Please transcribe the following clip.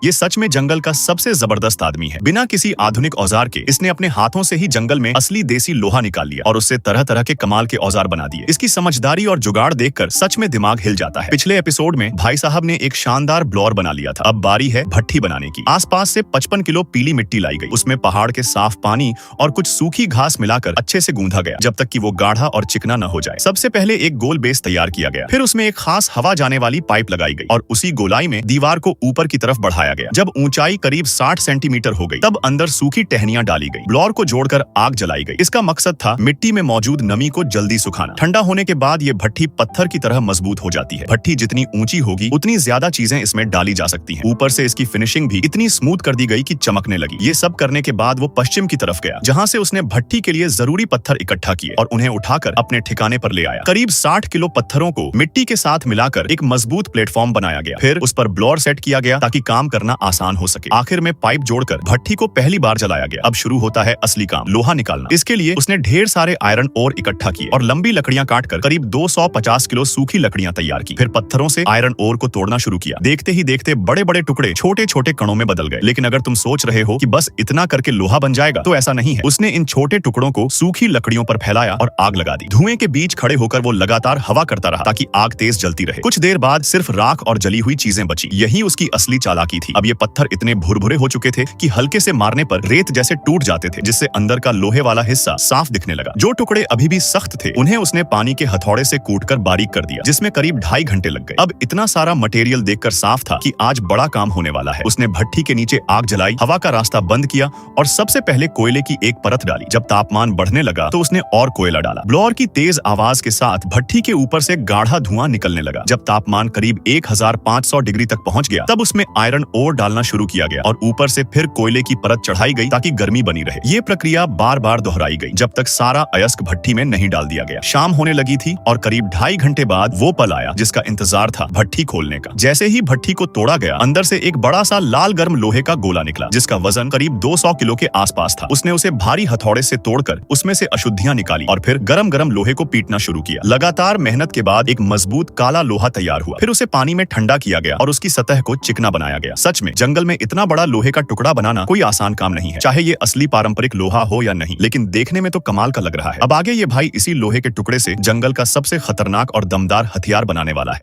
ये सच में जंगल का सबसे जबरदस्त आदमी है। बिना किसी आधुनिक औजार के इसने अपने हाथों से ही जंगल में असली देसी लोहा निकाल लिया और उससे तरह तरह के कमाल के औजार बना दिए। इसकी समझदारी और जुगाड़ देखकर सच में दिमाग हिल जाता है। पिछले एपिसोड में भाई साहब ने एक शानदार ब्लोअर बना लिया था। अब बारी है भट्ठी बनाने की। आसपास से 55 किलो पीली मिट्टी लाई गई। उसमें पहाड़ के साफ पानी और कुछ सूखी घास मिलाकर अच्छे से गूंथा गया, जब तक कि वो गाढ़ा और चिकना न हो जाए। सबसे पहले एक गोल बेस तैयार किया गया, फिर उसमें एक खास हवा जाने वाली पाइप लगाई गई और उसी गोलाई में दीवार को ऊपर की तरफ बढ़ाया गया। जब ऊंचाई करीब 60 सेंटीमीटर हो गई, तब अंदर सूखी टहनियां डाली गई। ब्लोअर को जोड़कर आग जलाई गई। इसका मकसद था मिट्टी में मौजूद नमी को जल्दी सुखाना। ठंडा होने के बाद ये भट्ठी पत्थर की तरह मजबूत हो जाती है। भट्ठी जितनी ऊंची होगी उतनी ज्यादा चीजें इसमें डाली जा सकती हैं। ऊपर से इसकी फिनिशिंग भी इतनी स्मूथ कर दी गई कि चमकने लगी। ये सब करने के बाद वो पश्चिम की तरफ गया, जहाँ से उसने भट्ठी के लिए जरूरी पत्थर इकट्ठा किए और उन्हें उठाकर अपने ठिकाने पर ले आया। करीब 60 किलो पत्थरों को मिट्टी के साथ मिलाकर एक मजबूत प्लेटफॉर्म बनाया गया। फिर उस पर ब्लोअर सेट किया गया ताकि काम करना आसान हो सके। आखिर में पाइप जोड़कर भट्ठी को पहली बार जलाया गया। अब शुरू होता है असली काम, लोहा निकालना। इसके लिए उसने ढेर सारे आयरन ओर इकट्ठा किए और लंबी लकड़ियां काटकर करीब 250 किलो सूखी लकड़ियां तैयार की। फिर पत्थरों से आयरन ओर को तोड़ना शुरू किया। देखते ही देखते बड़े बड़े टुकड़े छोटे छोटे कणों में बदल गए। लेकिन अगर तुम सोच रहे हो कि बस इतना करके लोहा बन जाएगा, तो ऐसा नहीं है। उसने इन छोटे टुकड़ों को सूखी लकड़ियों पर फैलाया और आग लगा दी। धुएं के बीच खड़े होकर वो लगातार हवा करता रहा ताकि आग तेज जलती रहे। कुछ देर बाद सिर्फ राख और जली हुई चीजें बची। यही उसकी असली चालाकी थी। अब ये पत्थर इतने भुरभुरे हो चुके थे कि हल्के से मारने पर रेत जैसे टूट जाते थे, जिससे अंदर का लोहे वाला हिस्सा साफ दिखने लगा। जो टुकड़े अभी भी सख्त थे, उन्हें उसने पानी के हथौड़े से कूटकर बारीक कर दिया, जिसमें करीब 2.5 घंटे लग गए। अब इतना सारा मटेरियल देखकर साफ था कि आज बड़ा काम होने वाला है। उसने भट्ठी के नीचे आग जलाई, हवा का रास्ता बंद किया और सबसे पहले कोयले की एक परत डाली। जब तापमान बढ़ने लगा तो उसने और कोयला डाला। ब्लोअर की तेज आवाज के साथ भट्ठी के ऊपर से गाढ़ा धुआं निकलने लगा। जब तापमान करीब 1500 डिग्री तक पहुंच गया, तब उसमें आयरन ओर डालना शुरू किया गया और ऊपर से फिर कोयले की परत चढ़ाई गई ताकि गर्मी बनी रहे। ये प्रक्रिया बार बार दोहराई गई जब तक सारा अयस्क भट्ठी में नहीं डाल दिया गया। शाम होने लगी थी और करीब 2.5 घंटे बाद वो पल आया जिसका इंतजार था, भट्ठी खोलने का। जैसे ही भट्ठी को तोड़ा गया, अंदर से एक बड़ा सा लाल गर्म लोहे का गोला निकला, जिसका वजन करीब 200 किलो के आसपास था। उसने उसे भारी हथौड़े से तोड़कर उसमें से अशुद्धियां निकाली और फिर गरम गरम लोहे को पीटना शुरू किया। लगातार मेहनत के बाद एक मजबूत काला लोहा तैयार हुआ। फिर उसे पानी में ठंडा किया गया और उसकी सतह को चिकना बनाया गया। सच में जंगल में इतना बड़ा लोहे का टुकड़ा बनाना कोई आसान काम नहीं है, चाहे ये असली पारंपरिक लोहा हो या नहीं। लेकिन देखने में तो कमाल का लग रहा है। अब आगे ये भाई इसी लोहे के टुकड़े से जंगल का सबसे खतरनाक और दमदार हथियार बनाने वाला है।